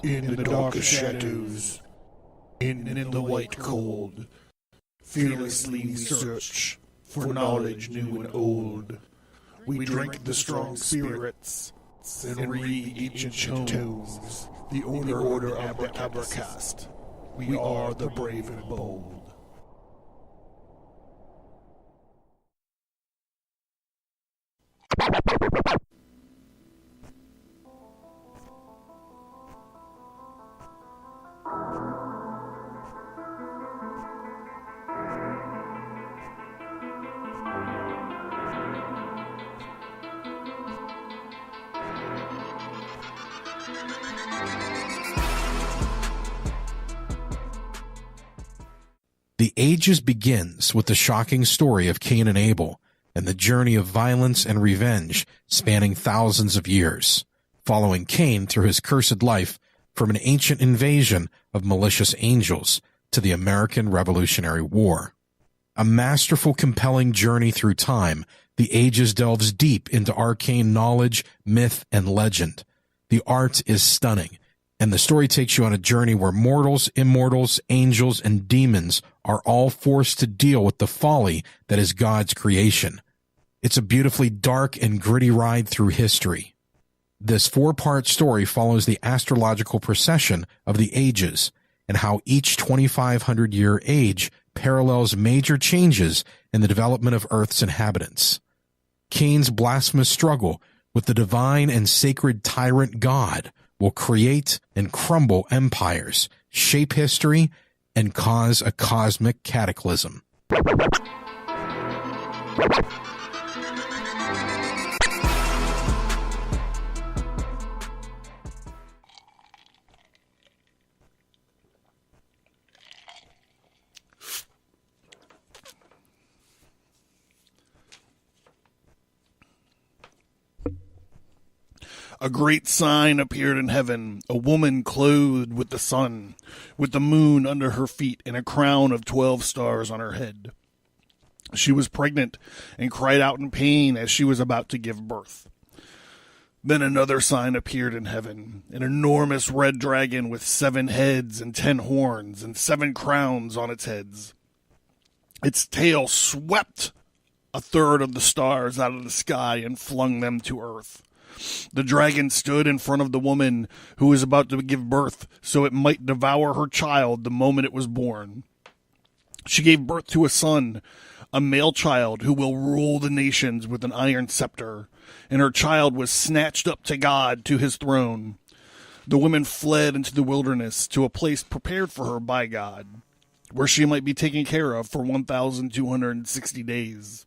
In the dark shadows, in the white cold, fearlessly we search for knowledge new and old. We drink the strong spirits and read ancient tomes, the order of the Abercast. We are the brave and bold. The Ages begins with the shocking story of Cain and Abel and the journey of violence and revenge spanning thousands of years, following Cain through his cursed life from an ancient invasion of malicious angels to the American Revolutionary War. A masterful, compelling journey through time, The Ages delves deep into arcane knowledge, myth, and legend. The art is stunning, and the story takes you on a journey where mortals, immortals, angels, and demons are all forced to deal with the folly that is God's creation. It's a beautifully dark and gritty ride through history. This 4-part story follows the astrological procession of the ages and how each 2,500-year age parallels major changes in the development of Earth's inhabitants. Cain's blasphemous struggle with the divine and sacred tyrant God will create and crumble empires, shape history, and cause a cosmic cataclysm. A great sign appeared in heaven, a woman clothed with the sun, with the moon under her feet and a crown of 12 stars on her head. She was pregnant and cried out in pain as she was about to give birth. Then another sign appeared in heaven, an enormous red dragon with 7 heads and 10 horns and 7 crowns on its heads. Its tail swept a third of the stars out of the sky and flung them to earth. The dragon stood in front of the woman who was about to give birth so it might devour her child the moment it was born. She gave birth to a son, a male child who will rule the nations with an iron scepter, and her child was snatched up to God, to his throne. The woman fled into the wilderness to a place prepared for her by God, where she might be taken care of for 1,260 days.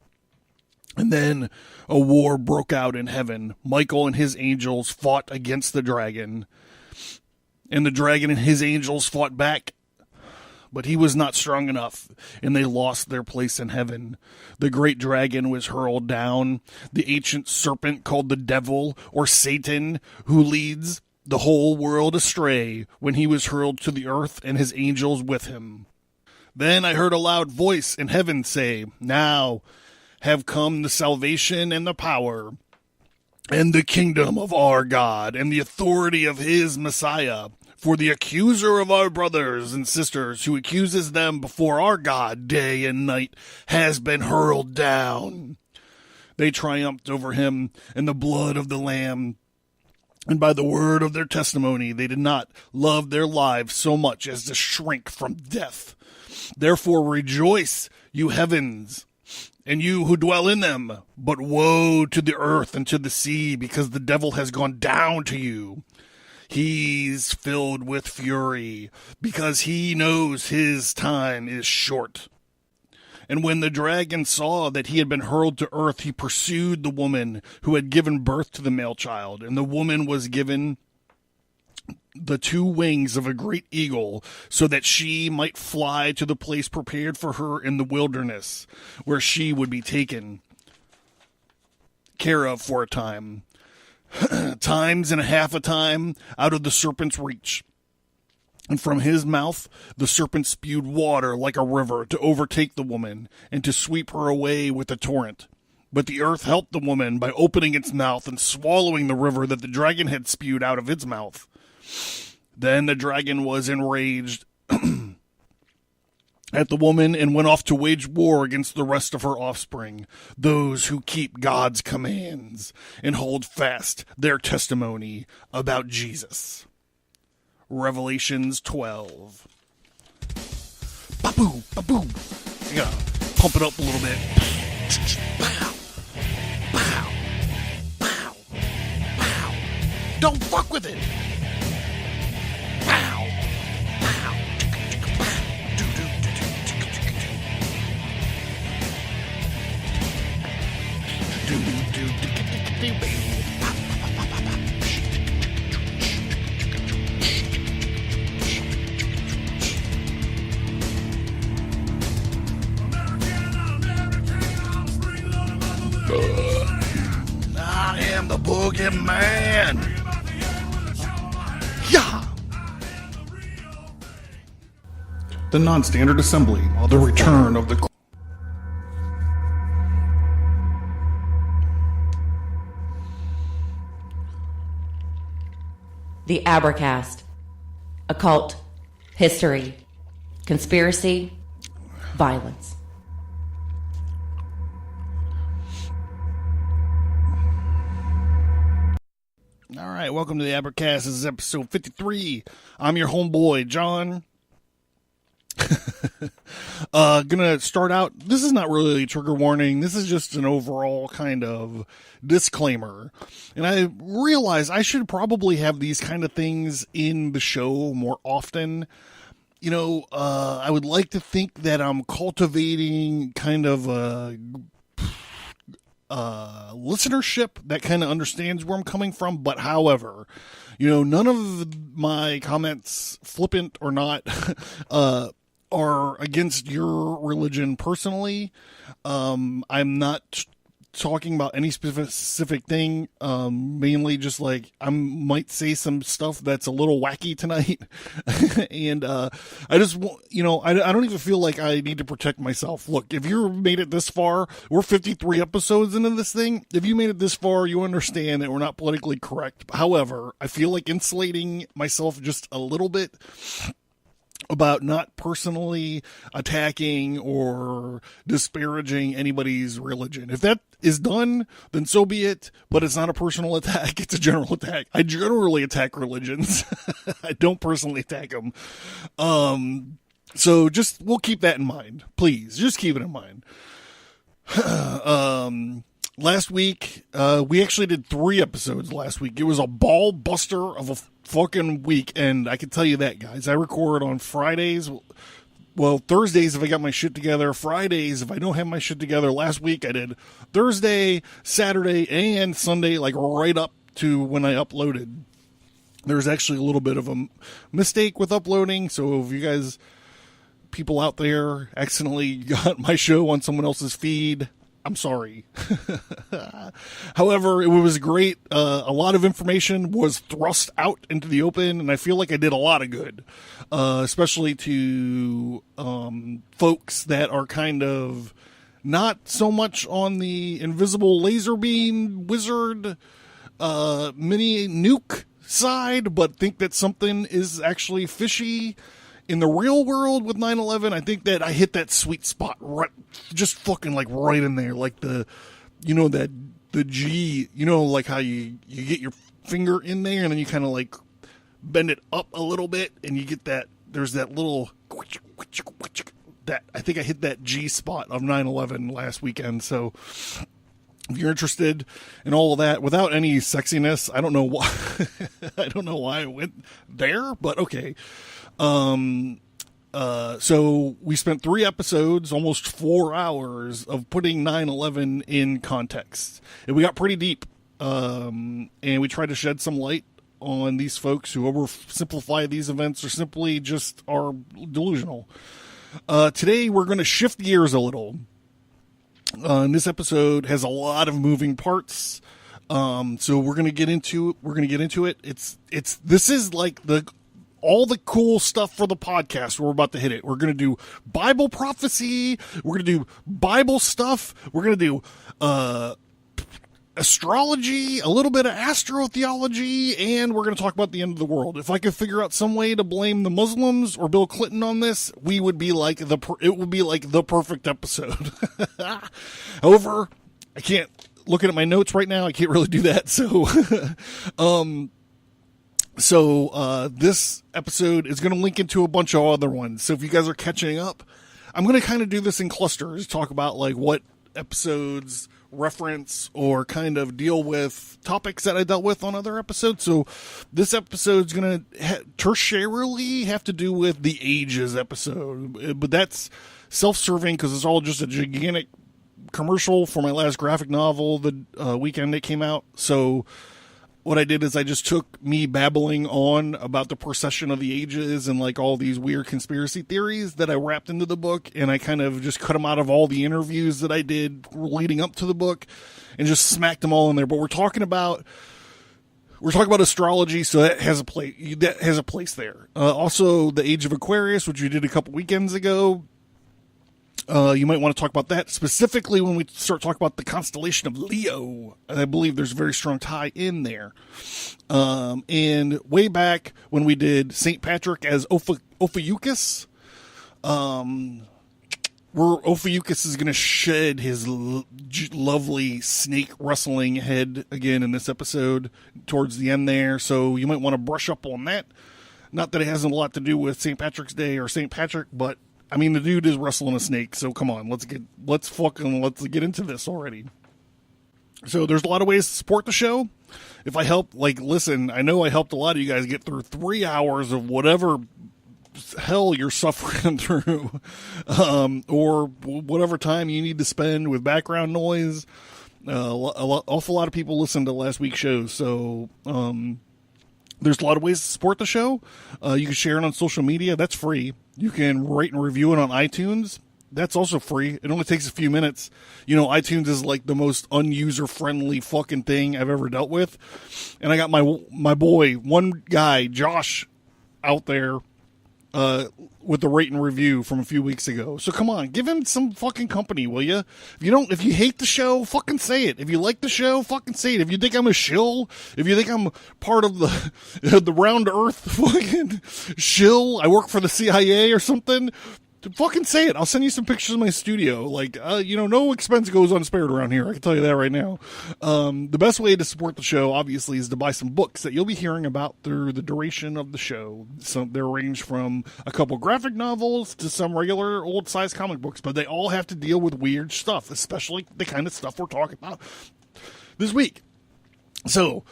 And then a war broke out in heaven. Michael and his angels fought against the dragon, and the dragon and his angels fought back. But he was not strong enough, and they lost their place in heaven. The great dragon was hurled down, the ancient serpent called the devil, or Satan, who leads the whole world astray, when he was hurled to the earth and his angels with him. Then I heard a loud voice in heaven say, "Now have come the salvation and the power and the kingdom of our God and the authority of his Messiah. For the accuser of our brothers and sisters who accuses them before our God day and night has been hurled down. They triumphed over him in the blood of the Lamb, and by the word of their testimony they did not love their lives so much as to shrink from death. Therefore rejoice, you heavens, and you who dwell in them. But woe to the earth and to the sea, because the devil has gone down to you. He's filled with fury, because he knows his time is short." And when the dragon saw that he had been hurled to earth, he pursued the woman who had given birth to the male child. And the woman was given the 2 wings of a great eagle, so that she might fly to the place prepared for her in the wilderness, where she would be taken care of for a time, times and a half a time, out of the serpent's reach. And from his mouth the serpent spewed water like a river to overtake the woman and to sweep her away with a torrent. But the earth helped the woman by opening its mouth and swallowing the river that the dragon had spewed out of its mouth. Then the dragon was enraged at the woman and went off to wage war against the rest of her offspring, those who keep God's commands and hold fast their testimony about Jesus. Revelations 12. Ba-boom, ba-boom. You gotta pump it up a little bit. Pow, pow, pow, pow. Don't fuck with it. Pow, pow. I am the boogeyman. Yeah. The non-standard assembly, the return of the... The Abracast. Occult. History. Conspiracy. Violence. All right, welcome to the Abracast. This is episode 53. I'm your homeboy, John. Gonna start out. This is not really a trigger warning. This is just an overall kind of disclaimer. And I realize I should probably have these kind of things in the show more often. You know, I would like to think that I'm cultivating kind of a listenership that kind of understands where I'm coming from. But however, you know, none of my comments, flippant or not, are against your religion personally. I'm not talking about any specific thing. Mainly just like I might say some stuff that's a little wacky tonight. And I just, you know, I don't even feel like I need to protect myself. Look, if you made it this far, we're 53 episodes into this thing. If you made it this far, you understand that we're not politically correct. However, I feel like insulating myself just a little bit about not personally attacking or disparaging anybody's religion. If that is done, then so be it, but it's not a personal attack, it's a general attack. I generally attack religions. I don't personally attack them. So just, we'll keep that in mind. Please, just keep it in mind. Last week, we actually did 3 episodes last week. It was a ball buster of a fucking week, and I can tell you that, guys. I record on Fridays, well, Thursdays if I got my shit together, Fridays if I don't have my shit together. Last week I did Thursday, Saturday, and Sunday, like right up to when I uploaded. There's actually a little bit of a mistake with uploading, so if you guys, people out there, accidentally got my show on someone else's feed, I'm sorry. However, it was great. A lot of information was thrust out into the open, and I feel like I did a lot of good, especially to folks that are kind of not so much on the invisible laser beam wizard mini nuke side, but think that something is actually fishy in the real world with 9/11. I think that I hit that sweet spot right, just fucking like right in there, like the, you know, that the G, you know, like how you get your finger in there and then you kind of like bend it up a little bit and you get that, there's that little, that I think I hit that G spot of 9/11 last weekend. So if you're interested in all of that without any sexiness, I don't know why, I don't know why I went there, but okay. So we spent 3 episodes, almost 4 hours of putting 9/11 in context, and we got pretty deep. And we tried to shed some light on these folks who oversimplify these events or simply just are delusional. Today we're going to shift gears a little. And this episode has a lot of moving parts. So we're going to get into it. This is like all the cool stuff for the podcast. We're about to hit it. We're going to do Bible prophecy. We're going to do Bible stuff. We're going to do astrology, a little bit of astrotheology, and we're going to talk about the end of the world. If I could figure out some way to blame the Muslims or Bill Clinton on this, it would be like the perfect episode. However, I can't, looking at my notes right now, I can't really do that. So, this episode is going to link into a bunch of other ones. So if you guys are catching up, I'm going to kind of do this in clusters, talk about like what episodes reference or kind of deal with topics that I dealt with on other episodes. So this episode's going to tertiarily have to do with the ages episode, but that's self-serving because it's all just a gigantic commercial for my last graphic novel the weekend it came out. So what I did is I just took me babbling on about the procession of the ages and like all these weird conspiracy theories that I wrapped into the book, and I kind of just cut them out of all the interviews that I did leading up to the book and just smacked them all in there. But we're talking about astrology, so that has a place there. Also, the Age of Aquarius, which we did a couple weekends ago. You might want to talk about that specifically when we start talking about the constellation of Leo. I believe there's a very strong tie in there. And way back when we did St. Patrick as Ophiuchus, where Ophiuchus is going to shed his lovely snake rustling head again in this episode towards the end there. So you might want to brush up on that. Not that it has a lot to do with St. Patrick's Day or St. Patrick, but I mean, the dude is wrestling a snake, so come on, let's get into this already. So there's a lot of ways to support the show. If I help, listen, I know I helped a lot of you guys get through 3 hours of whatever hell you're suffering through, or whatever time you need to spend with background noise. Awful lot of people listened to last week's show, so there's a lot of ways to support the show. You can share it on social media. That's free. You can rate and review it on iTunes. That's also free. It only takes a few minutes. You know, iTunes is like the most unuser-friendly fucking thing I've ever dealt with. And I got my boy, one guy, Josh, out there with the rate and review from a few weeks ago. So come on, give him some fucking company, will you? If you hate the show, fucking say it. If you like the show, fucking say it. If you think I'm a shill, if you think I'm part of the round earth fucking shill, I work for the CIA or something, fucking say it. I'll send you some pictures of my studio. No expense goes unspared around here. I can tell you that right now. The best way to support the show, obviously, is to buy some books that you'll be hearing about through the duration of the show. So they range from a couple graphic novels to some regular old-sized comic books, but they all have to deal with weird stuff, especially the kind of stuff we're talking about this week. So,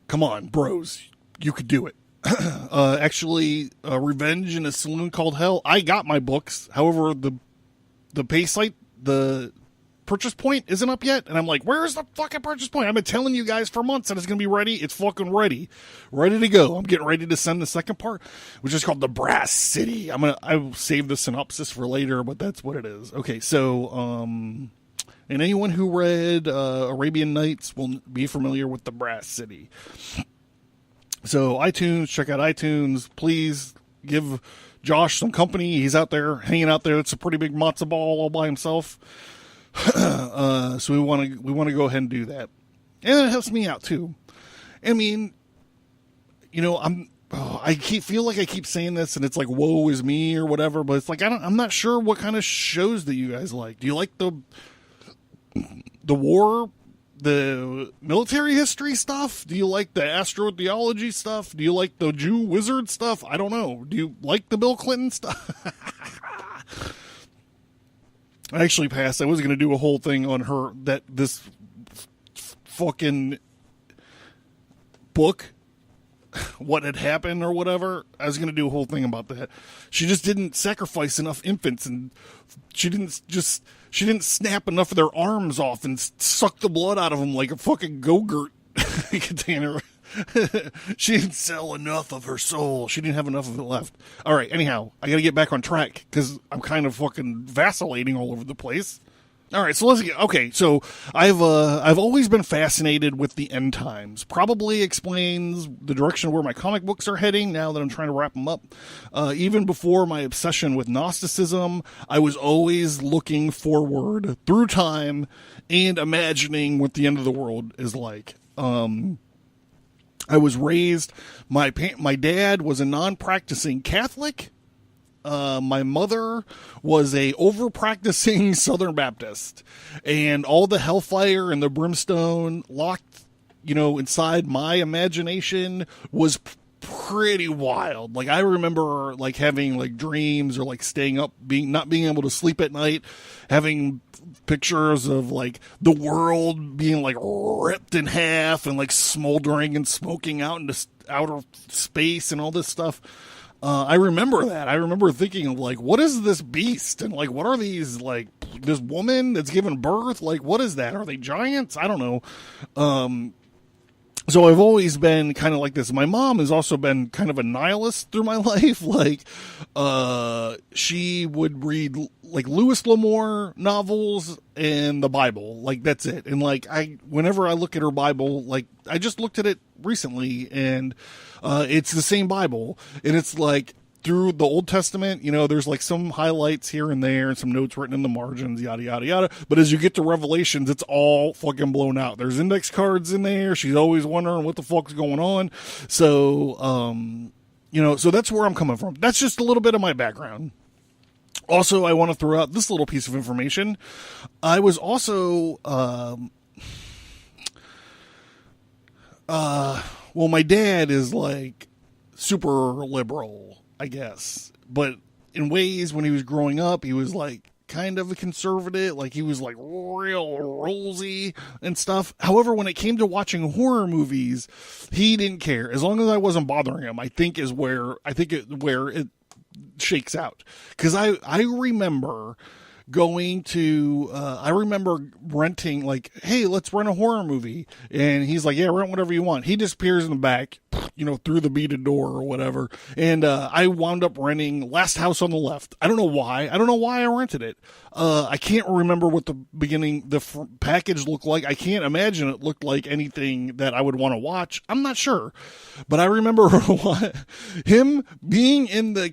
come on, bros. You could do it. Revenge in a Saloon Called Hell. I got my books. However, the pay site, the purchase point isn't up yet. And I'm like, where's the fucking purchase point? I've been telling you guys for months that it's going to be ready. It's fucking ready. Ready to go. I'm getting ready to send the second part, which is called The Brass City. I will save the synopsis for later, but that's what it is. Okay. So, and anyone who read, Arabian Nights will be familiar with The Brass City. So iTunes, check out iTunes. Please give Josh some company. He's out there, hanging out there. It's a pretty big matzo ball all by himself. So we want to go ahead and do that. And it helps me out too. I mean, I feel like I keep saying this and it's like, woe is me or whatever, but it's like, I'm not sure what kind of shows that you guys like. Do you like the war, the military history stuff? Do you like the astrotheology stuff? Do you like the Jew wizard stuff? I don't know. Do you like the Bill Clinton stuff? I actually passed. I was going to do a whole thing on this fucking book, what had happened or whatever. I was going to do a whole thing about that. She just didn't sacrifice enough infants, and she didn't snap enough of their arms off and suck the blood out of them like a fucking Go-Gurt container. She didn't sell enough of her soul. She didn't have enough of it left. All right, anyhow, I got to get back on track because I'm kind of fucking vacillating all over the place. All right, so let's get okay. So I've always been fascinated with the end times. Probably explains the direction where my comic books are heading now that I'm trying to wrap them up. Even before my obsession with Gnosticism, I was always looking forward through time and imagining what the end of the world is like. I was raised. My dad was a non-practicing Catholic. My mother was a over-practicing Southern Baptist, and all the hellfire and the brimstone locked, inside my imagination was pretty wild. Like, I remember, like, having, like, dreams or, like, staying up, not being able to sleep at night, having pictures of, like, the world being, like, ripped in half and, like, smoldering and smoking out into outer space and all this stuff. I remember that. I remember thinking, like, what is this beast? And, like, what are these, like, this woman that's giving birth? Like, what is that? Are they giants? I don't know. So I've always been kind of like this. My mom has also been kind of a nihilist through my life. Like, she would read, like, Louis L'Amour novels and the Bible. Like, that's it. And, like, whenever I look at her Bible, like, I just looked at it recently, and it's the same Bible. And it's, like, through the Old Testament, there's like some highlights here and there and some notes written in the margins, yada, yada, yada. But as you get to Revelations, it's all fucking blown out. There's index cards in there. She's always wondering what the fuck's going on. So, so that's where I'm coming from. That's just a little bit of my background. Also, I want to throw out this little piece of information. I was also, well, my dad is like super liberal, I guess, but in ways when he was growing up, he was like kind of a conservative, like he was like real rosy and stuff. However, when it came to watching horror movies, he didn't care as long as I wasn't bothering him. I think where it shakes out, because I remember going to I remember renting, like, hey, let's rent a horror movie, and he's like, yeah, rent whatever you want. He disappears in the back, through the beaded door or whatever, and I wound up renting Last House on the Left. I don't know why I rented it. I can't remember what the package looked like. I can't imagine it looked like anything that I would want to watch. I'm not sure, but I remember him being in the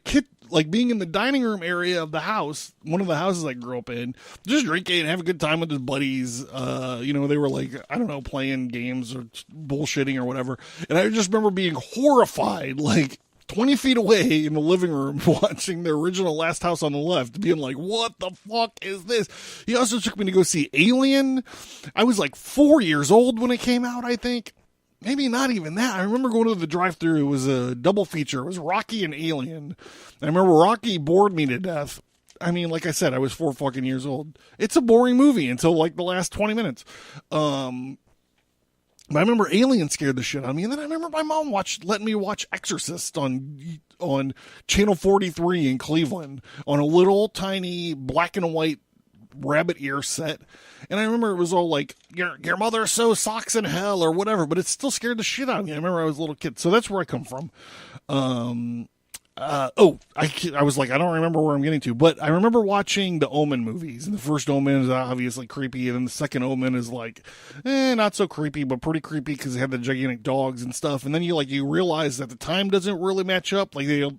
being in the dining room area of the house, one of the houses I grew up in, just drinking and having a good time with his buddies. They were like, I don't know, playing games or bullshitting or whatever. And I just remember being horrified, like 20 feet away in the living room watching the original Last House on the Left, being like, what the fuck is this? He also took me to go see Alien. I was like 4 years old when it came out, I think. Maybe not even that. I remember going to the drive-thru. It was a double feature. It was Rocky and Alien. I remember Rocky bored me to death. I mean, like I said, I was 4 fucking years old. It's a boring movie until like the last 20 minutes. But I remember Alien scared the shit out of me. And then I remember my mom letting me watch Exorcist on Channel 43 in Cleveland on a little tiny black and white rabbit ear set. And I remember it was all like, your mother sews socks in hell or whatever, but it still scared the shit out of me. I remember I was a little kid. So that's where I come from. I was like, I don't remember where I'm getting to, but I remember watching the Omen movies, and the first Omen is obviously creepy, and then the second Omen is like, not so creepy, but pretty creepy because they had the gigantic dogs and stuff. And then you realize that the time doesn't really match up. Like the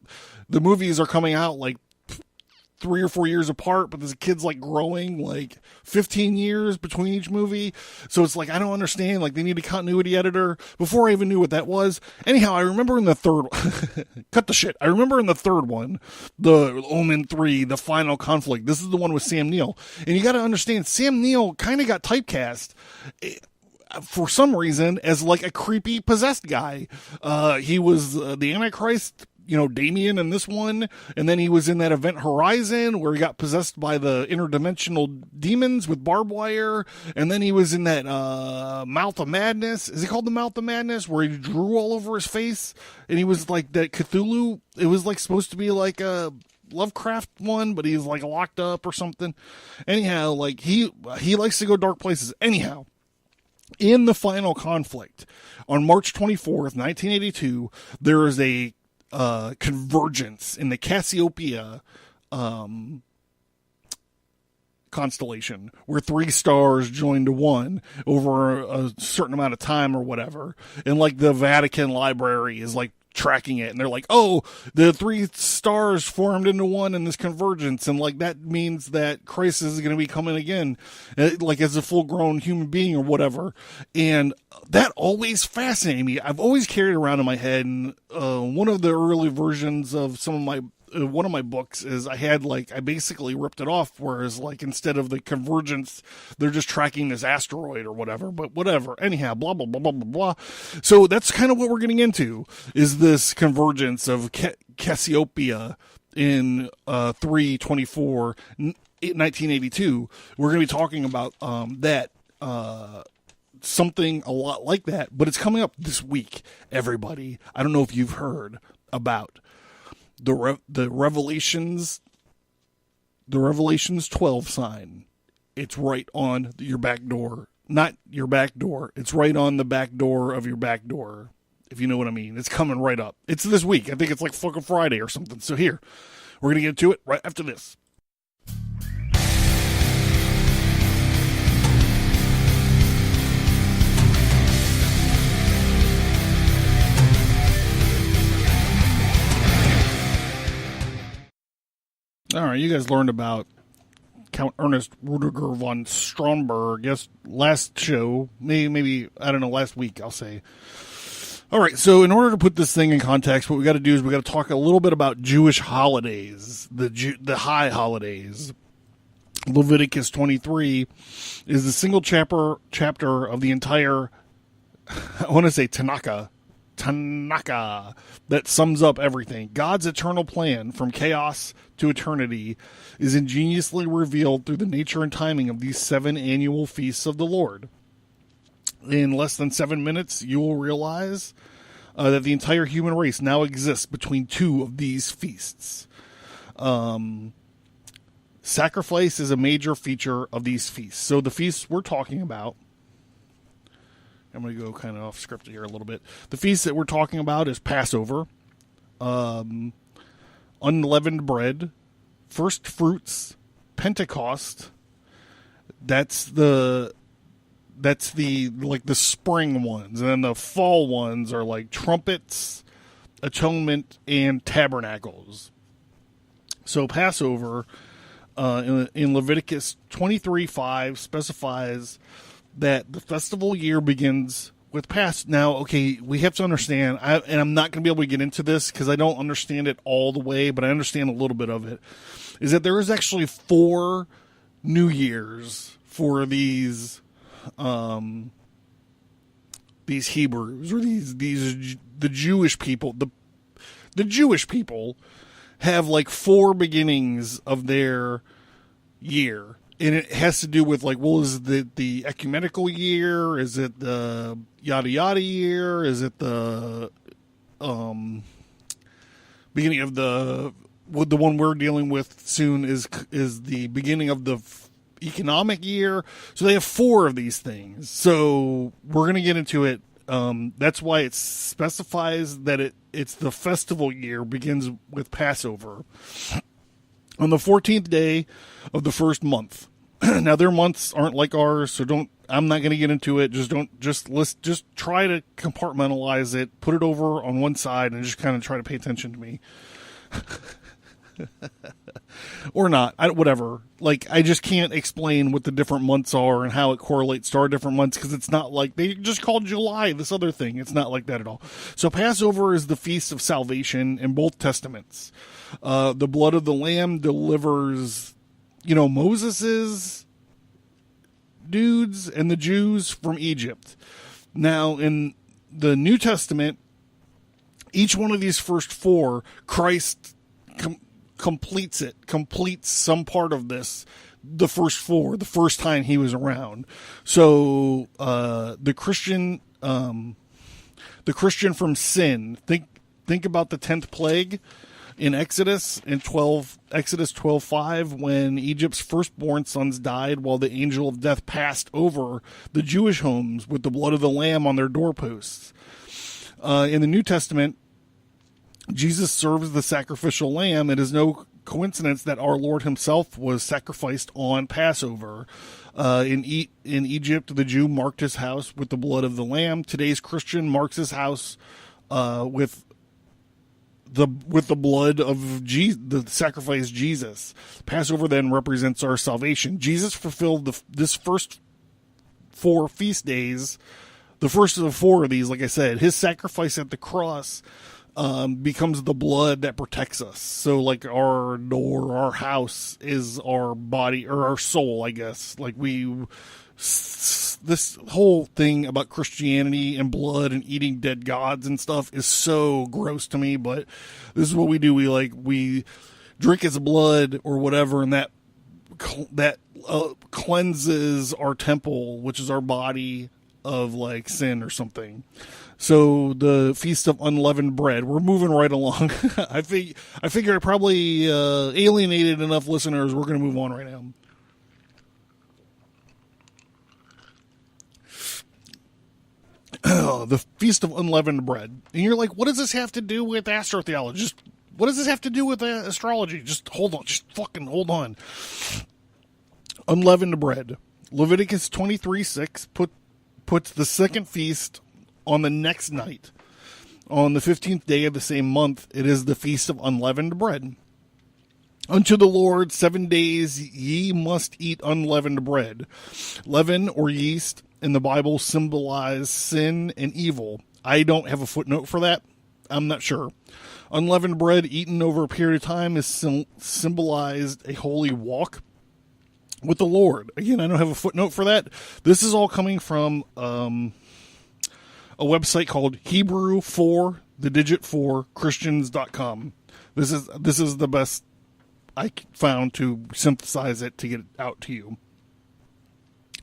movies are coming out like 3 or 4 years apart, but there's kids like growing like 15 years between each movie. So it's like, I don't understand. Like, they need a continuity editor. Before I even knew what that was. Anyhow, I remember in the third cut the shit. I remember in the third one, the Omen 3, the final conflict. This is the one with Sam Neill. And you got to understand, Sam Neill kind of got typecast for some reason as like a creepy possessed guy. He was the Antichrist, Damien in this one, and then he was in that Event Horizon where he got possessed by the interdimensional demons with barbed wire, and then he was in that Mouth of Madness. Is it called the Mouth of Madness, where he drew all over his face, and he was like that Cthulhu. It was like supposed to be like a Lovecraft one, but he's like locked up or something. Anyhow, like he likes to go dark places. Anyhow, in the final conflict on March 24th, 1982, there is a convergence in the Cassiopeia constellation, where 3 stars join to one over a certain amount of time or whatever. And like the Vatican Library is like tracking it, and they're like, oh, the 3 stars formed into one in this convergence, and like that means that Christ is going to be coming again, like as a full-grown human being or whatever. And that always fascinated me. I've always carried it around in my head, and one of the early versions of one of my books is I basically ripped it off, whereas like instead of the convergence, they're just tracking this asteroid or whatever, but whatever. Anyhow, blah, blah, blah, blah, blah, blah. So that's kind of what we're getting into, is this convergence of Cassiopeia in 3/24, 1982. We're going to be talking about that, something a lot like that, but it's coming up this week, everybody. I don't know if you've heard about the Revelations 12 sign. It's right on your back door. Not your back door. It's right on the back door of your back door, if you know what I mean. It's coming right up. It's this week. I think it's like fucking Friday or something. So here, we're going to get to it right after this. All right, you guys learned about Count Ernest Rudiger von Stromberg, yes, last show, maybe, I don't know, last week, I'll say. All right, so in order to put this thing in context, what we got to do is we got to talk a little bit about Jewish holidays, the high holidays. Leviticus 23 is the single chapter of the entire, I want to say Tanakh, that sums up everything. God's eternal plan from chaos to eternity is ingeniously revealed through the nature and timing of these 7 annual feasts of the Lord. In less than 7 minutes, you will realize that the entire human race now exists between 2 of these feasts. Sacrifice is a major feature of these feasts. So the feasts we're talking about, I'm going to go kind of off script here a little bit. The feast that we're talking about is Passover, unleavened bread, first fruits, Pentecost. That's the like the spring ones, and then the fall ones are like trumpets, atonement, and tabernacles. So Passover in Leviticus 23:5 specifies that the festival year begins with Now, okay, we have to understand, and I'm not going to be able to get into this because I don't understand it all the way, but I understand a little bit of it, is that there is actually 4 New Years for these Hebrews, or the Jewish people. The Jewish people have like 4 beginnings of their year. And it has to do with like, well, is it the ecumenical year? Is it the yada yada year? Is it the beginning of the one we're dealing with soon is the beginning of the economic year? So they have 4 of these things. So we're going to get into it. That's why it specifies that it's the festival year begins with Passover on the 14th day of the first month. Now their months aren't like ours, so I'm not going to get into it. Just try to compartmentalize it, put it over on one side, and just kind of try to pay attention to me. Or not, whatever. Like, I just can't explain what the different months are and how it correlates to our different months, because it's not like they just called July this other thing. It's not like that at all. So Passover is the feast of salvation in both testaments. The blood of the lamb delivers, Moses's dudes and the Jews from Egypt. Now, in the New Testament, each one of these first 4, Christ completes some part of this, the first 4, the first time he was around. So the Christian from sin, think about the 10th plague in Exodus 12:5, when Egypt's firstborn sons died while the angel of death passed over the Jewish homes with the blood of the lamb on their doorposts. In the New Testament, Jesus serves the sacrificial lamb. It is no coincidence that our Lord himself was sacrificed on Passover. In Egypt, the Jew marked his house with the blood of the lamb. Today's Christian marks his house with the blood of the sacrificed Jesus. Passover then represents our salvation. Jesus fulfilled this first 4 feast days, the first of the 4 of these. Like I said, his sacrifice at the cross becomes the blood that protects us. So like our door, our house is our body or our soul, I guess. Like this whole thing about Christianity and blood and eating dead gods and stuff is so gross to me, but this is what we do. We drink his blood or whatever, and that cleanses our temple, which is our body, of like sin or something. So the Feast of Unleavened Bread, we're moving right along. I figure I probably alienated enough listeners. We're going to move on right now. The Feast of Unleavened Bread. And you're like, what does this have to do with astrotheology? What does this have to do with astrology? Just hold on. Just fucking hold on. Unleavened bread. Leviticus 23:6 puts the second feast on the next night. On the 15th day of the same month, it is the Feast of Unleavened Bread. Unto the Lord 7 days ye must eat unleavened bread. Leaven or yeast in the Bible symbolize sin and evil. I don't have a footnote for that. I'm not sure. Unleavened bread eaten over a period of time is symbolized a holy walk with the Lord. Again, I don't have a footnote for that. This is all coming from a website called Hebrew 4, the digit 4, Christians.com. This is the best I found to synthesize it to get it out to you.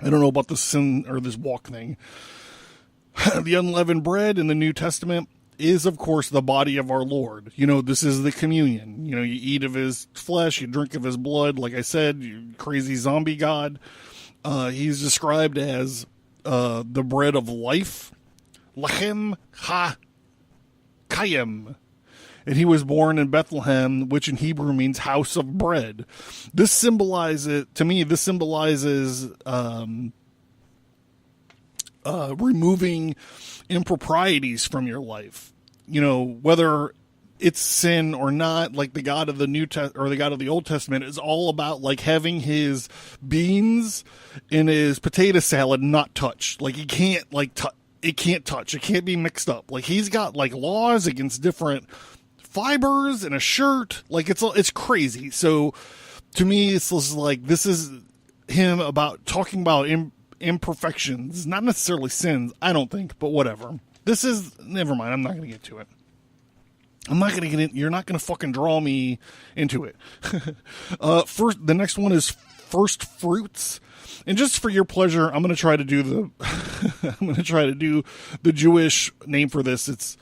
I don't know about the sin or this walk thing. The unleavened bread in the New Testament is, of course, the body of our Lord. You know, this is the communion. You know, you eat of his flesh, you drink of his blood. Like I said, you crazy zombie god. He's described as the bread of life. Lachem ha-kayim. And he was born in Bethlehem, which in Hebrew means house of bread. This symbolizes removing improprieties from your life. You know, whether it's sin or not, like the God of the or the God of the Old Testament is all about like having his beans in his potato salad not touched. Like he can't like it can't touch. It can't be mixed up. Like he's got like laws against different fibers in a shirt. Like it's crazy. So to me, it's just like, this is him talking about imperfections, not necessarily sins, I don't think, but whatever. Never mind. I'm not going to get to it. I'm not going to get in. You're not going to fucking draw me into it. First, the next one is first fruits. And just for your pleasure, I'm going to try to do the Jewish name for this. It's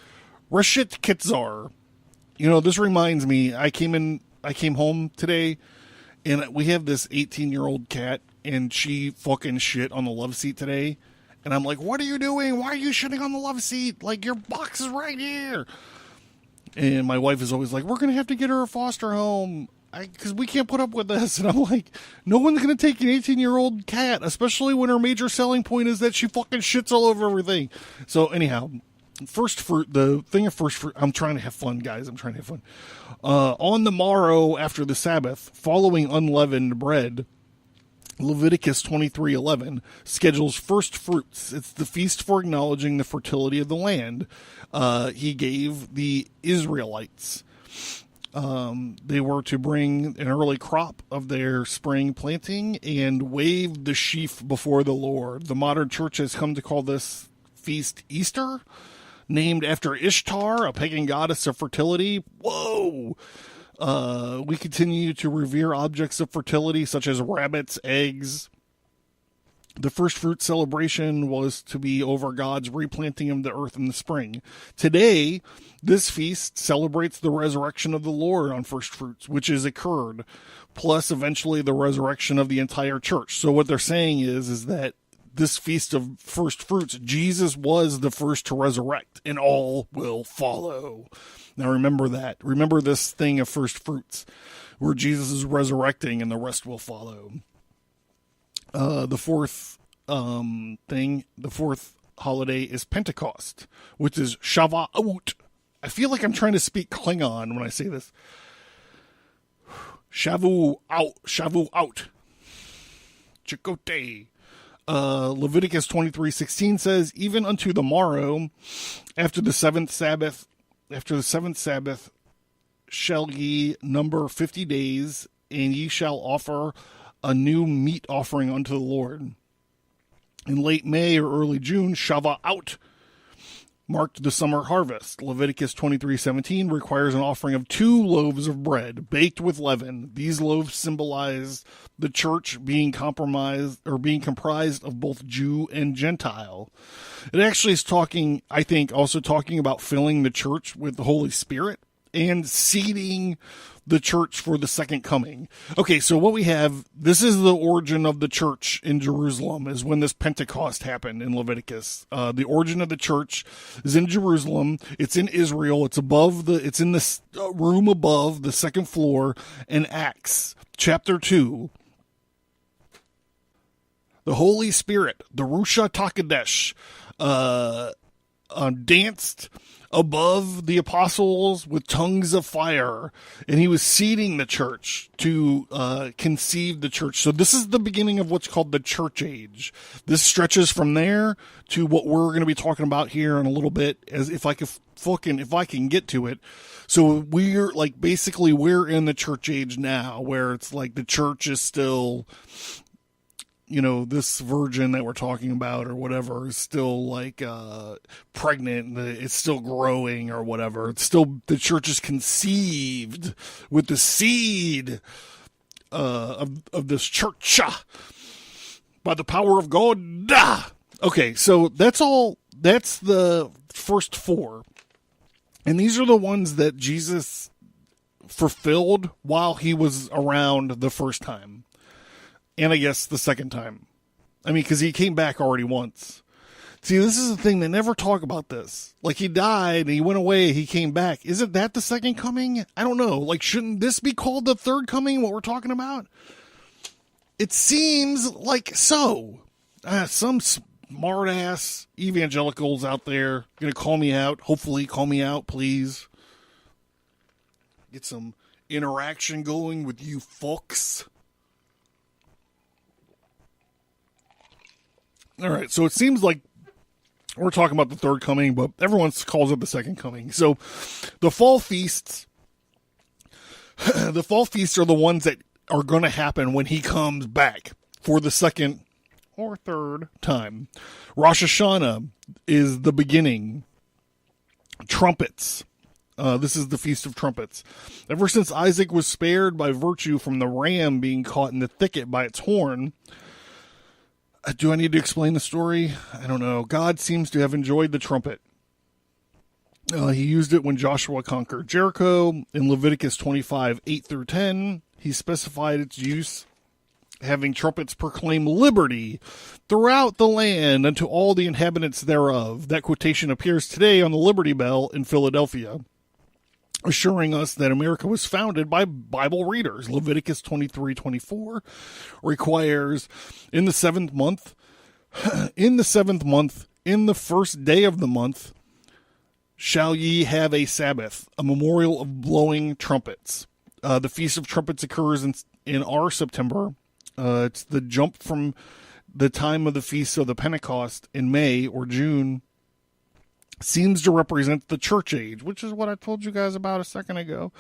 Reshit Kitzar. You know, this reminds me, I came home today and we have this 18-year-old cat and she fucking shit on the love seat today. And I'm like, what are you doing? Why are you shitting on the love seat? Like, your box is right here. And my wife is always like, we're going to have to get her a foster home because we can't put up with this. And I'm like, no one's going to take an 18-year-old cat, especially when her major selling point is that she fucking shits all over everything. So anyhow, first fruit, the thing of first fruit, I'm trying to have fun, guys. I'm trying to have fun. On the morrow after the Sabbath, following unleavened bread, Leviticus 23:11 schedules first fruits. It's the feast for acknowledging the fertility of the land. He gave the Israelites. They were to bring an early crop of their spring planting and wave the sheaf before the Lord. The modern church has come to call this feast Easter, named after Ishtar, a pagan goddess of fertility. Whoa! We continue to revere objects of fertility such as rabbits, eggs. The first fruit celebration was to be over God's replanting of the earth in the spring. Today, this feast celebrates the resurrection of the Lord on first fruits, which has occurred, plus eventually the resurrection of the entire church. So what they're saying is that this feast of first fruits, Jesus was the first to resurrect, and all will follow. Now remember that. Remember this thing of first fruits. where Jesus is resurrecting and the rest will follow. The fourth holiday is Pentecost, which is Shavuot. I feel like I'm trying to speak Klingon when I say this. Shavuot. Chakotay. Leviticus 23:16 says, even unto the morrow, after the seventh Sabbath, shall ye number 50 days, and ye shall offer a new meat offering unto the Lord. In late May or early June, Shavuot marked the summer harvest. Leviticus 23:17 requires an offering of 2 loaves of bread baked with leaven. These loaves symbolize the church being comprised of both Jew and Gentile. It actually is also talking about filling the church with the Holy Spirit and seeding the church for the second coming. Okay, so what we have, this is the origin of the church in Jerusalem, is when this Pentecost happened in Leviticus. The origin of the church is in Jerusalem. It's in Israel. It's in this room above the second floor in Acts chapter 2. The Holy Spirit, the Rusha Takadesh, danced above the apostles with tongues of fire, and he was seeding the church to conceive the church. So this is the beginning of what's called the church age. This stretches from there to what we're going to be talking about here in a little bit, as if I can get to it. So we're in the church age now, where it's like the church is still, this virgin that we're talking about or whatever is still pregnant. It's still growing or whatever. It's still, the church is conceived with the seed of this church by the power of God. Okay, so that's the first 4. And these are the ones that Jesus fulfilled while he was around the first time. And I guess the second time. Because he came back already once. See, this is the thing. They never talk about this. Like, he died, and he went away, he came back. Isn't that the second coming? I don't know. Shouldn't this be called the third coming, what we're talking about? It seems like so. Some smart-ass evangelicals out there going to call me out. Hopefully, call me out, please. Get some interaction going with you folks. All right, so it seems like we're talking about the third coming, but everyone calls it the second coming. So the fall feasts are the ones that are going to happen when he comes back for the second or third time. Rosh Hashanah is the beginning. Trumpets. This is the Feast of Trumpets. Ever since Isaac was spared by virtue from the ram being caught in the thicket by its horn. Do I need to explain the story? I don't know. God seems to have enjoyed the trumpet. He used it when Joshua conquered Jericho. In Leviticus 25:8-10, he specified its use, having trumpets proclaim liberty throughout the land unto all the inhabitants thereof. That quotation appears today on the Liberty Bell in Philadelphia, assuring us that America was founded by Bible readers. Leviticus 23:24 requires, in the seventh month, in the first day of the month, shall ye have a Sabbath, a memorial of blowing trumpets. The Feast of Trumpets occurs in our September. It's the jump from the time of the Feast of the Pentecost in May or June. Seems to represent the church age, which is what I told you guys about a second ago.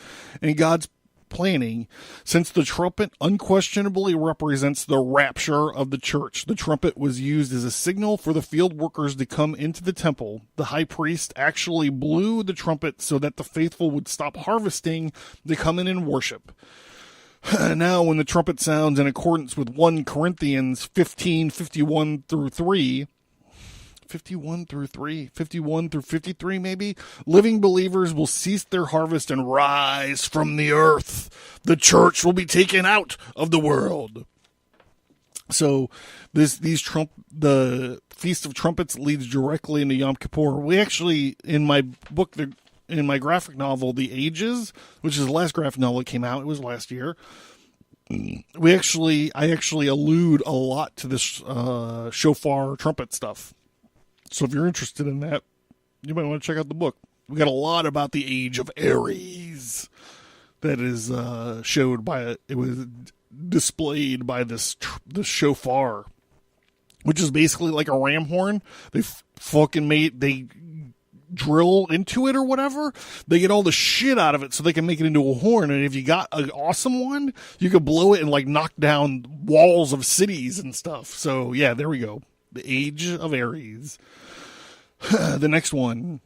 And God's planning, since the trumpet unquestionably represents the rapture of the church. The trumpet was used as a signal for the field workers to come into the temple. The high priest actually blew the trumpet so that the faithful would stop harvesting to come in and worship. Now, when the trumpet sounds in accordance with 1 Corinthians 15:51 through 53 maybe, living believers will cease their harvest and rise from the earth. The church will be taken out of the world. So the Feast of Trumpets leads directly into Yom Kippur. We actually, in my book, The in my graphic novel, The Ages, which is the last graphic novel that came out. It was last year. I actually allude a lot to this shofar trumpet stuff. So if you're interested in that, you might want to check out the book. We got a lot about the age of Aries that is it was displayed by this shofar, which is basically like a ram horn. They drill into it or whatever. They get all the shit out of it so they can make it into a horn. And if you got an awesome one, you could blow it and like knock down walls of cities and stuff. So yeah, there we go. The age of Aries. The next one,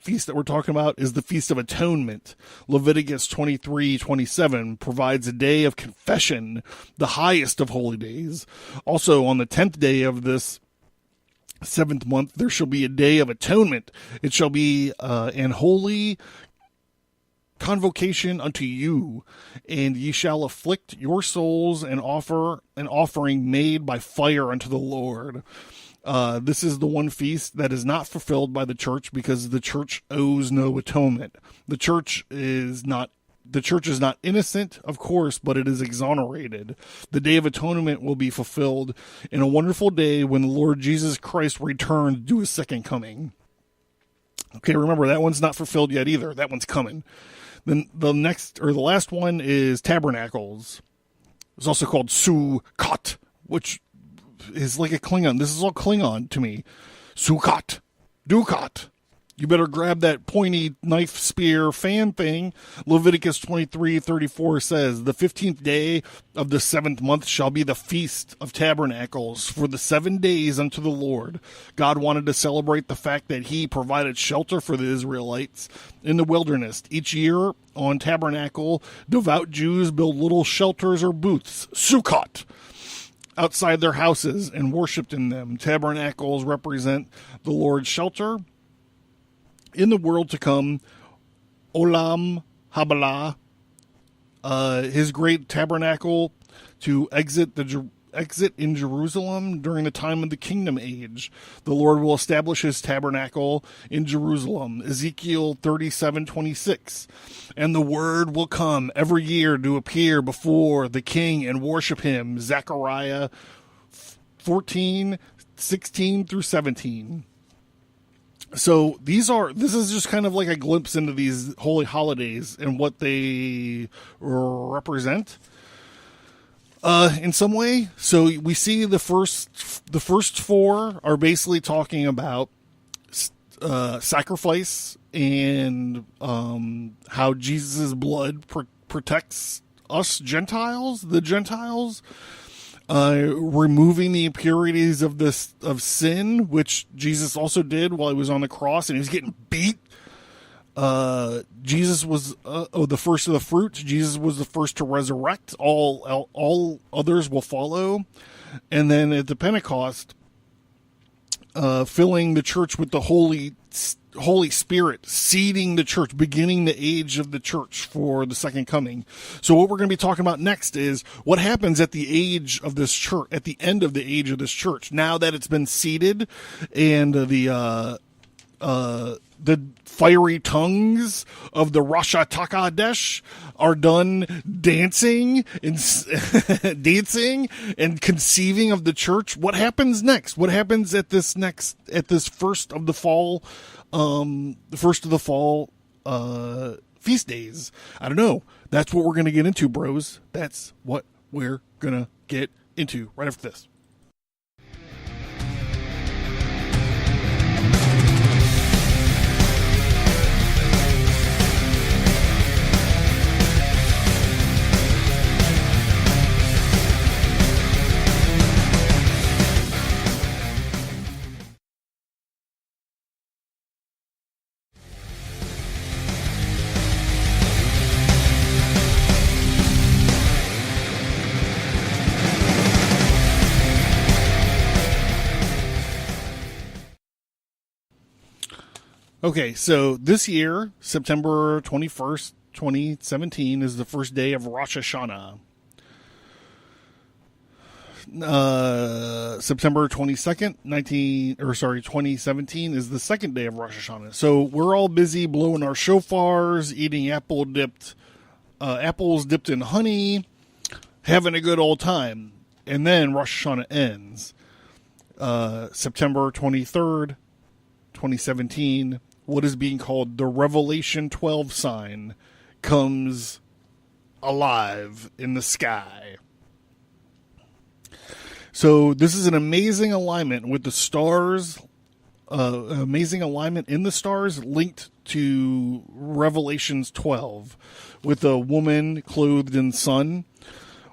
feast that we're talking about is the Feast of Atonement. Leviticus 23:27 provides a day of confession, the highest of holy days. Also, on the 10th day of this 7th month, there shall be a day of atonement. It shall be an holy convocation unto you, and ye shall afflict your souls and offer an offering made by fire unto the Lord. This is the one feast that is not fulfilled by the church because the church owes no atonement. The church is not innocent, of course, but it is exonerated. The Day of Atonement will be fulfilled in a wonderful day when the Lord Jesus Christ returns to do his second coming. Okay, remember, that one's not fulfilled yet either. That one's coming. Then the last one is Tabernacles. It's also called Sukkot, which is like a Klingon. This is all Klingon to me. Sukkot. Dukat. You better grab that pointy knife spear fan thing. Leviticus 23:34 says, the 15th day of the 7th month shall be the Feast of Tabernacles for the 7 days unto the Lord. God wanted to celebrate the fact that he provided shelter for the Israelites in the wilderness. Each year on Tabernacle, devout Jews build little shelters or booths, Sukkot, outside their houses and worshipped in them. Tabernacles represent the Lord's shelter in the world to come. Olam Habala, his great tabernacle to exit in Jerusalem during the time of the kingdom age. The Lord will establish his tabernacle in Jerusalem. Ezekiel 37:26. And the word will come every year to appear before the king and worship him. Zechariah 14:16 through 17. So this is just kind of like a glimpse into these holy holidays and what they represent in some way. So we see the first four are basically talking about sacrifice and how Jesus' blood protects us Gentiles, the Gentiles. Removing the impurities of sin, which Jesus also did while he was on the cross, and he was getting beat. Jesus was the first of the fruit. Jesus was the first to resurrect. All others will follow. And then at the Pentecost, filling the church with the Holy Spirit, seeding the church, beginning the age of the church for the second coming. So what we're going to be talking about next is what happens at the age of this church, at the end of the age of this church, now that it's been seeded and the fiery tongues of the Rosh Hashanah are done dancing and conceiving of the church. What happens next? What happens at this first of the fall, feast days? I don't know. That's what we're going to get into, bros. That's what we're going to get into right after this. Okay, so this year, September 21st, 2017, is the first day of Rosh Hashanah. September 22nd, 2017 is the second day of Rosh Hashanah. So we're all busy blowing our shofars, eating apples dipped in honey, having a good old time. And then Rosh Hashanah ends. September 23rd, 2017, what is being called the Revelation 12 sign comes alive in the sky. So this is an amazing alignment with the stars, amazing alignment in the stars linked to Revelations 12 with a woman clothed in sun.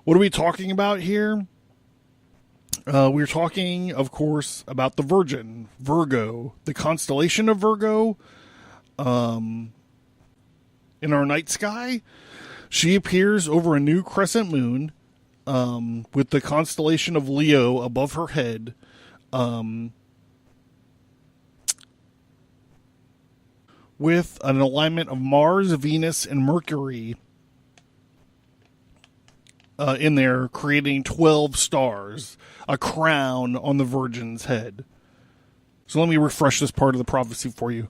What are we talking about here? We're talking, of course, about the Virgin, Virgo, the constellation of Virgo, in our night sky. She appears over a new crescent moon, with the constellation of Leo above her head, with an alignment of Mars, Venus, and Mercury in there, creating 12 stars, a crown on the Virgin's head. So let me refresh this part of the prophecy for you.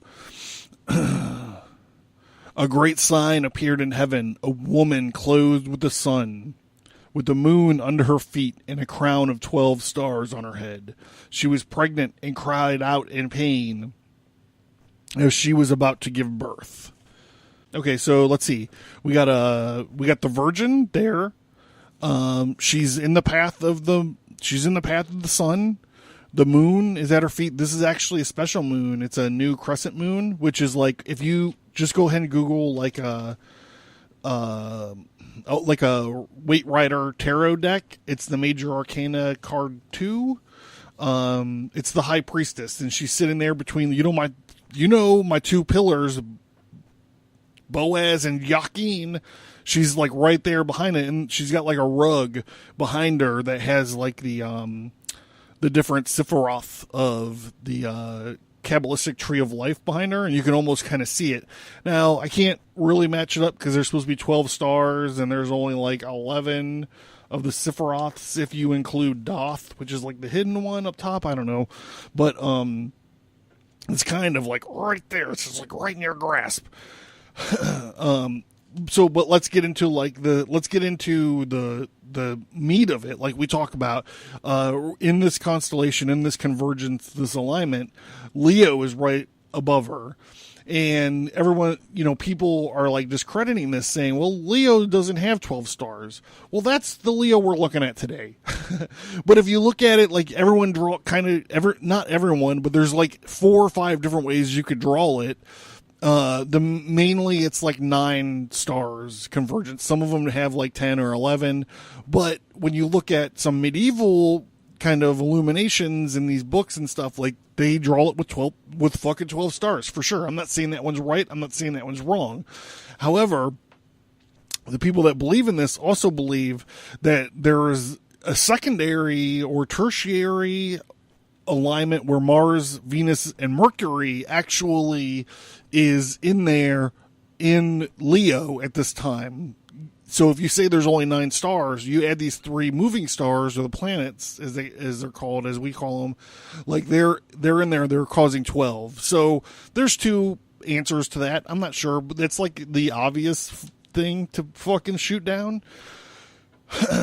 A great sign appeared in heaven, a woman clothed with the sun, with the moon under her feet and a crown of 12 stars on her head. She was pregnant and cried out in pain as she was about to give birth. Okay, so let's see. We got the Virgin there. She's in the path of the sun. The moon is at her feet. This is actually a special moon. It's a new crescent moon, which is like, if you just go ahead and Google like a Weight Rider tarot deck, it's the Major Arcana card 2. It's the High Priestess, and she's sitting there between my two pillars, Boaz and Yakin. She's like right there behind it, and she's got like a rug behind her that has like the different Sephiroth of the Kabbalistic tree of life behind her, and you can almost kind of see it. Now, I can't really match it up because there's supposed to be 12 stars, and there's only like 11 of the Sephiroths if you include Doth, which is like the hidden one up top. I don't know, but it's kind of like right there. It's just like right in your grasp. But let's get into the meat of it, like we talk about in this constellation, in this convergence, this alignment. Leo is right above her, and everyone, people are like discrediting this, saying, well, Leo doesn't have 12 stars. Well, that's the Leo we're looking at today. But if you look at it, like everyone not everyone, but there's like 4 or 5 different ways you could draw it. Mainly it's like 9 stars convergence. Some of them have like 10 or 11, but when you look at some medieval kind of illuminations in these books and stuff, like they draw it with fucking 12 stars for sure. I'm not saying that one's right. I'm not saying that one's wrong. However, the people that believe in this also believe that there is a secondary or tertiary alignment where Mars, Venus, and Mercury actually is in there in Leo at this time. So if you say there's only 9 stars, you add these 3 moving stars, or the planets as they're called, as we call them, like they're in there, they're causing 12. So there's 2 answers to that. I'm not sure, but that's like the obvious thing to fucking shoot down.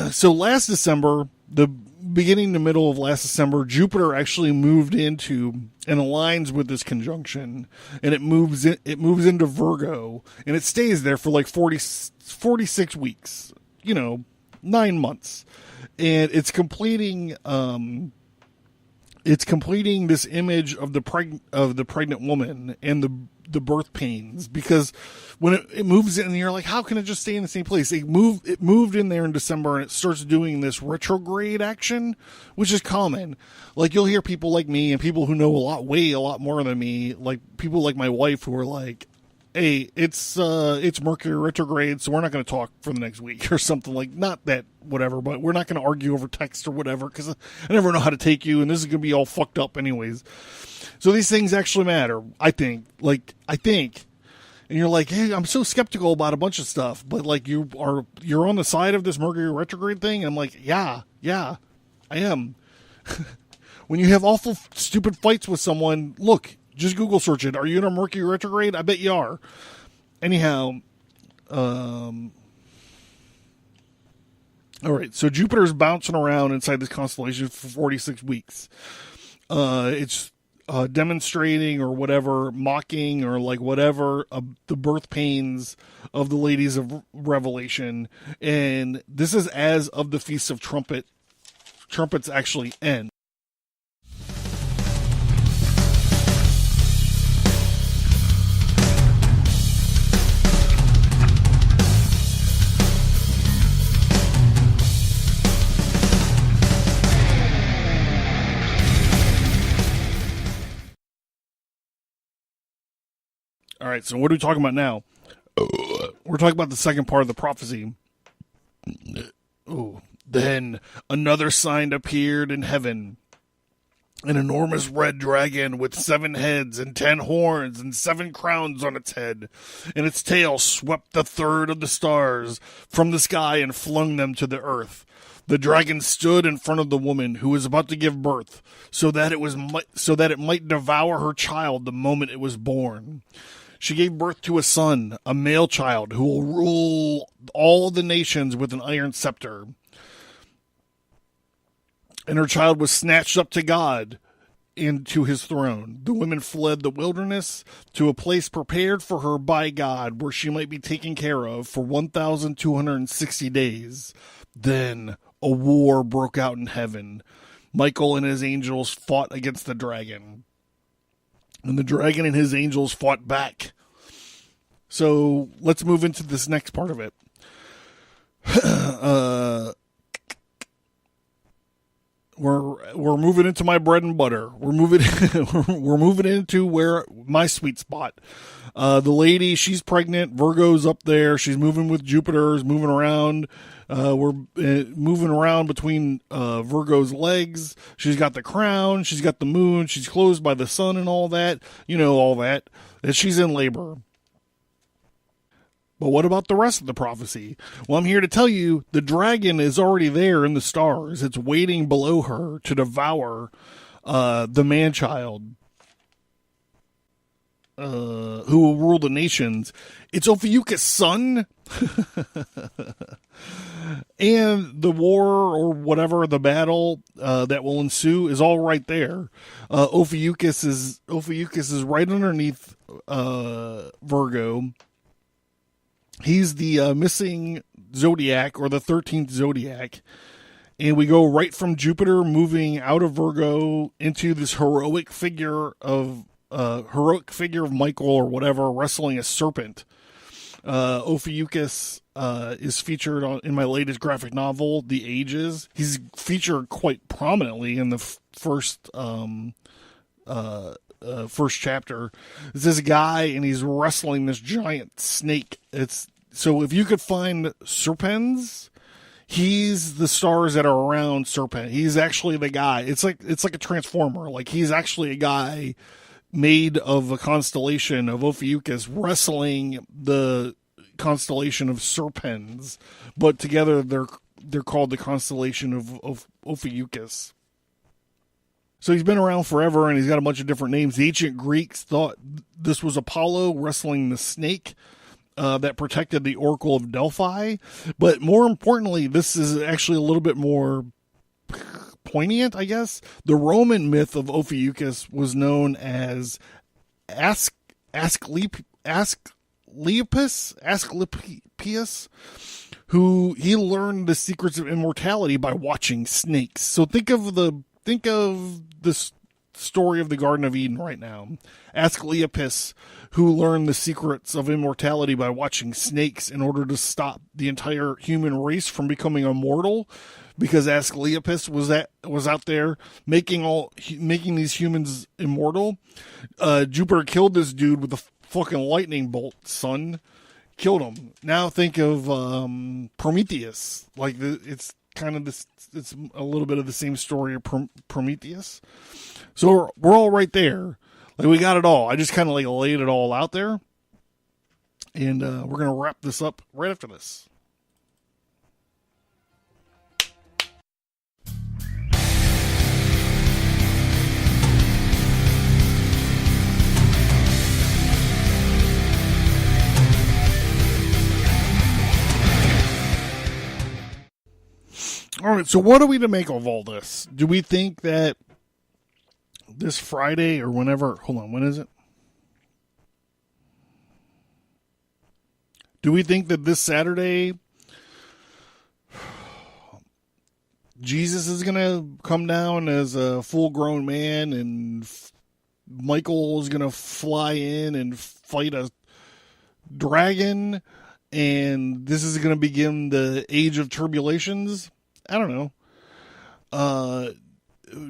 So last December, the beginning to middle of last December, Jupiter actually moved into and aligns with this conjunction, and it moves into Virgo, and it stays there for like 46 weeks, 9 months, and it's completing this image of the pregnant woman and the birth pains, because when it moves in, and you're like, how can it just stay in the same place? It moved in there in December, and it starts doing this retrograde action, which is common. Like, you'll hear people like me and people who know way a lot more than me, like people like my wife, who are like, hey, it's Mercury retrograde, so we're not going to talk for the next week or something, like, not that whatever, but we're not going to argue over text or whatever, because I never know how to take you, and this is going to be all fucked up anyways. So these things actually matter, I think. And you're like, hey, I'm so skeptical about a bunch of stuff, but like you're on the side of this Mercury retrograde thing, and I'm like, yeah, I am. When you have awful, stupid fights with someone, look, just Google search it. Are you in a Mercury retrograde? I bet you are. Anyhow, all right, so Jupiter's bouncing around inside this constellation for 46 weeks. It's demonstrating or whatever, mocking or like whatever the birth pains of the ladies of Revelation. And this is as of the Feast of Trumpets actually end. All right, so what are we talking about now? We're talking about the second part of the prophecy. Oh, then another sign appeared in heaven. An enormous red dragon with 7 heads and 10 horns and 7 crowns on its head. And its tail swept a third of the stars from the sky and flung them to the earth. The dragon stood in front of the woman who was about to give birth, so that it might devour her child the moment it was born. She gave birth to a son, a male child, who will rule all the nations with an iron scepter. And her child was snatched up to God and to his throne. The women fled the wilderness to a place prepared for her by God, where she might be taken care of for 1,260 days. Then a war broke out in heaven. Michael and his angels fought against the dragon. And the dragon and his angels fought back. So let's move into this next part of it. We're moving into my bread and butter. We're moving into where my sweet spot. The lady, she's pregnant. Virgo's up there. She's moving with Jupiter's moving around. We're moving around between Virgo's legs. She's got the crown. She's got the moon. She's closed by the sun and all that. You know, all that. And she's in labor. But what about the rest of the prophecy? Well, I'm here to tell you the dragon is already there in the stars. It's waiting below her to devour the man-child who will rule the nations. It's Ophiuchus' son. And the war or whatever, the battle that will ensue is all right there. Ophiuchus is right underneath Virgo. He's the missing zodiac, or the 13th zodiac. And we go right from Jupiter moving out of Virgo into this heroic figure of Michael or whatever, wrestling a serpent. Ophiuchus is featured in my latest graphic novel, The Ages. He's featured quite prominently in the first chapter. It's this guy, and he's wrestling this giant snake. So if you could find serpents, he's the stars that are around serpent. He's actually the guy. It's like a transformer. Like, he's actually a guy made of a constellation of Ophiuchus wrestling the constellation of serpents, but together they're called the constellation of Ophiuchus. So he's been around forever, and he's got a bunch of different names. The ancient Greeks thought this was Apollo wrestling the snake that protected the Oracle of Delphi. But more importantly, this is actually a little bit more poignant, I guess. The Roman myth of Ophiuchus was known as Asclepius, who he learned the secrets of immortality by watching snakes. So think of this story of the Garden of Eden right now. Asclepius, who learned the secrets of immortality by watching snakes in order to stop the entire human race from becoming immortal, because Asclepius was out there making these humans immortal. Jupiter killed this dude with a fucking lightning bolt, son. Killed him. Now think of Prometheus. Like, it's kind of this. It's a little bit of the same story of Prometheus. So we're all right there. Like, we got it all. I just kind of like laid it all out there. And we're going to wrap this up right after this. right, so what are we to make of all this? Do we think that this Friday or whenever, hold on, when is it? Do we think that this Saturday Jesus is going to come down as a full-grown man and Michael is going to fly in and fight a dragon and this is going to begin the age of tribulations? I don't know.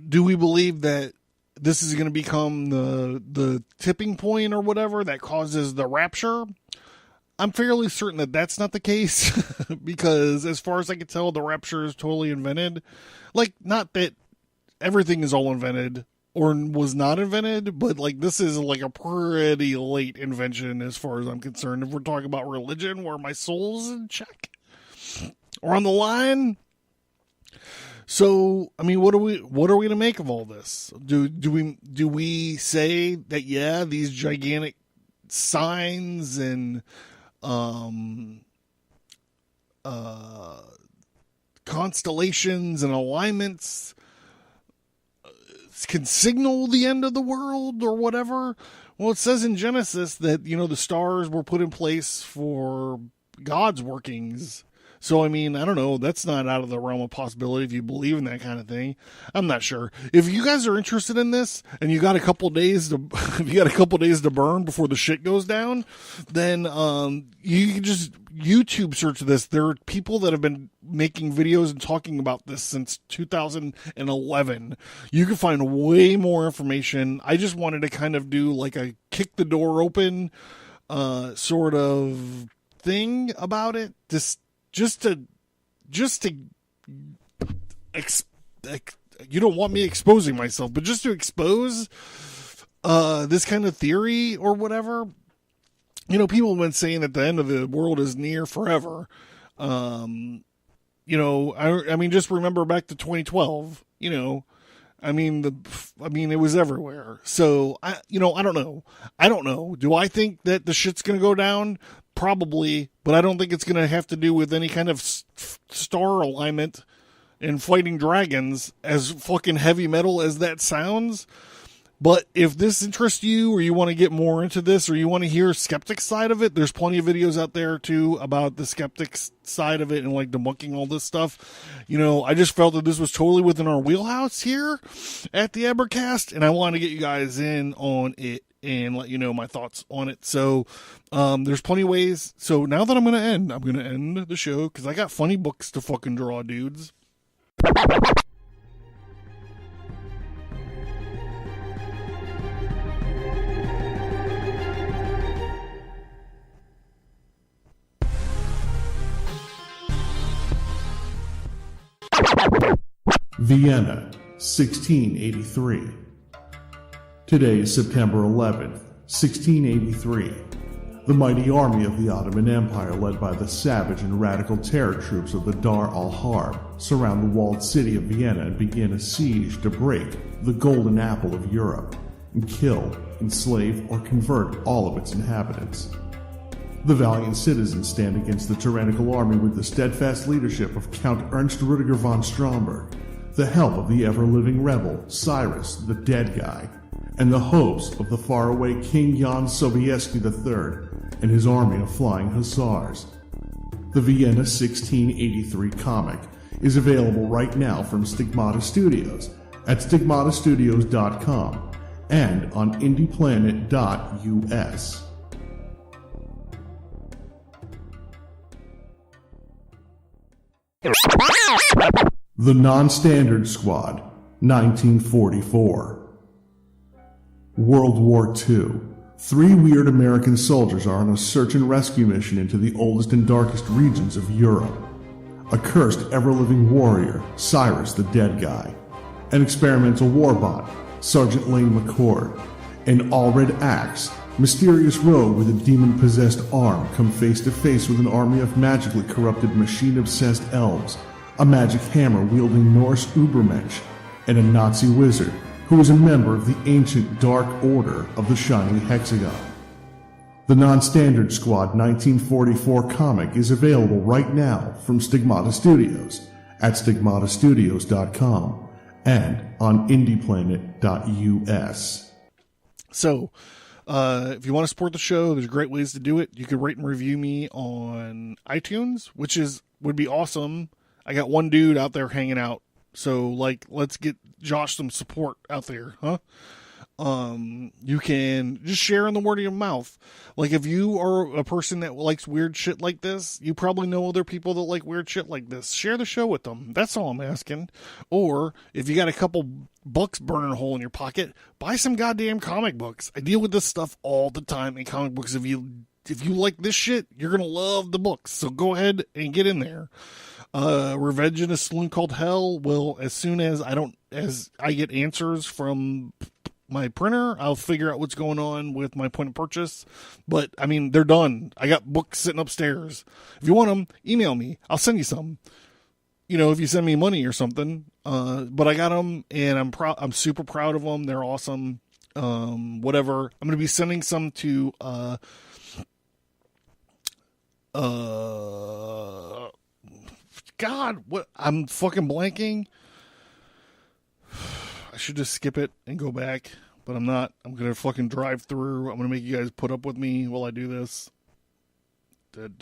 Do we believe that this is going to become the tipping point or whatever that causes the rapture? I'm fairly certain that that's not the case because as far as I can tell, the rapture is totally invented. Like, not that everything is all invented or was not invented, but like this is like a pretty late invention as far as I'm concerned. If we're talking about religion where my soul's in check or on the line. So, I mean, what are we to make of all this? Do we say that, yeah, these gigantic signs and constellations and alignments can signal the end of the world or whatever? Well, it says in Genesis that, the stars were put in place for God's workings. So, I mean, I don't know. That's not out of the realm of possibility if you believe in that kind of thing. I'm not sure. If you guys are interested in this and you got a couple days to, if you got a couple days to burn before the shit goes down, then you can just YouTube search this. There are people that have been making videos and talking about this since 2011. You can find way more information. I just wanted to kind of do like a kick the door open sort of thing about it. Just to you don't want me exposing myself, but just to expose this kind of theory or whatever. People have been saying that the end of the world is near forever. I mean, just remember back to 2012. I mean, it was everywhere. So I don't know. Do I think that the shit's gonna go down? Probably, but I don't think it's going to have to do with any kind of star alignment and fighting dragons, as fucking heavy metal as that sounds. But if this interests you, or you want to get more into this, or you want to hear skeptic side of it, there's plenty of videos out there too about the skeptic side of it and like debunking all this stuff. I just felt that this was totally within our wheelhouse here at the Abercast, and I want to get you guys in on it and let you know my thoughts on it. So there's plenty of ways. So now that I'm going to end the show because I got funny books to fucking draw, dudes. Vienna, 1683. Today is September 11th, 1683. The mighty army of the Ottoman Empire, led by the savage and radical terror troops of the Dar al-Harb, surround the walled city of Vienna and begin a siege to break the golden apple of Europe and kill, enslave, or convert all of its inhabitants. The valiant citizens stand against the tyrannical army with the steadfast leadership of Count Ernst Rudiger von Stromberg, the help of the ever-living rebel Cyrus the Dead Guy, and the hopes of the faraway King Jan Sobieski III and his army of flying hussars. The Vienna 1683 comic is available right now from Stigmata Studios at stigmatastudios.com and on indieplanet.us. The Non-Standard Squad, 1944. World War II. 3 weird American soldiers are on a search and rescue mission into the oldest and darkest regions of Europe. A cursed, ever-living warrior, Cyrus the Dead Guy. An experimental warbot, Sergeant Lane McCord. An all-red axe, mysterious rogue with a demon-possessed arm, come face to face with an army of magically corrupted, machine-obsessed elves. A magic hammer-wielding Norse Ubermensch. And a Nazi wizard, who is a member of the ancient Dark Order of the Shining Hexagon. The Non-Standard Squad 1944 comic is available right now from Stigmata Studios at stigmatastudios.com and on indieplanet.us. So, if you want to support the show, there's great ways to do it. You can rate and review me on iTunes, which would be awesome. I got one dude out there hanging out. So, like, let's get Josh some support out there, huh? You can just share in the word of your mouth. Like, if you are a person that likes weird shit like this, you probably know other people that like weird shit like this. Share the show with them. That's all I'm asking. Or if you got a couple bucks burning a hole in your pocket, buy some goddamn comic books. I deal with this stuff all the time in comic books. If you like this shit, you're gonna love the books. So go ahead and get in there. Revenge in a Saloon Called Hell will, as soon as I get answers from my printer, I'll figure out what's going on with my point of purchase. But I mean, they're done. I got books sitting upstairs. If you want them, email me. I'll send you some. You know, if you send me money or something. But I got them, and I'm proud. I'm super proud of them. They're awesome. Whatever. I'm gonna be sending some to God, what? I'm fucking blanking. I should just skip it and go back, but I'm not. I'm going to fucking drive through. I'm going to make you guys put up with me while I do this. I'm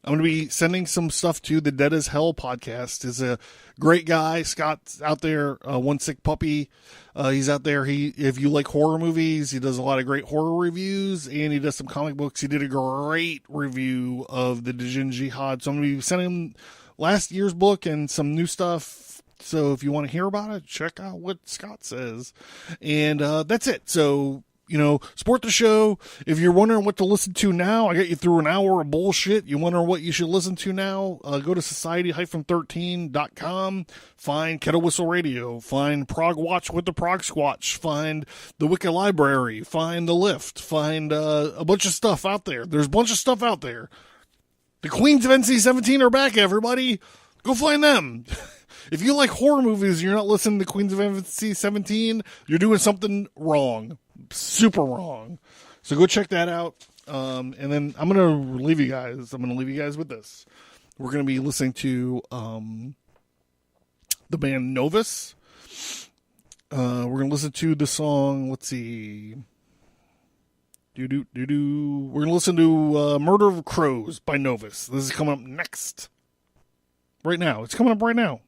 going to be sending some stuff to the Dead as Hell podcast. Is a great guy. Scott's out there, One Sick Puppy. He's out there. If you like horror movies, he does a lot of great horror reviews, and he does some comic books. He did a great review of the Djinn Jihad. So I'm going to be sending him last year's book and some new stuff. So if you want to hear about it, check out what Scott says. And that's it. So, you know, support the show. If you're wondering what to listen to now, I got you through an hour of bullshit. You wonder what you should listen to now? Go to society-13.com. Find Kettle Whistle Radio. Find Prog Watch with the Prog Squatch. Find the Wicca Library. Find The Lift. Find a bunch of stuff out there. There's a bunch of stuff out there. The Queens of NC-17 are back, everybody. Go find them. If you like horror movies and you're not listening to Queens of NC-17, you're doing something wrong. Super wrong. So go check that out. And then I'm going to leave you guys. I'm going to leave you guys with this. We're going to be listening to the band Novus. We're going to listen to the song, let's see. We're going to listen to Murder of Crows by Novus. This is coming up next. Right now. It's coming up right now.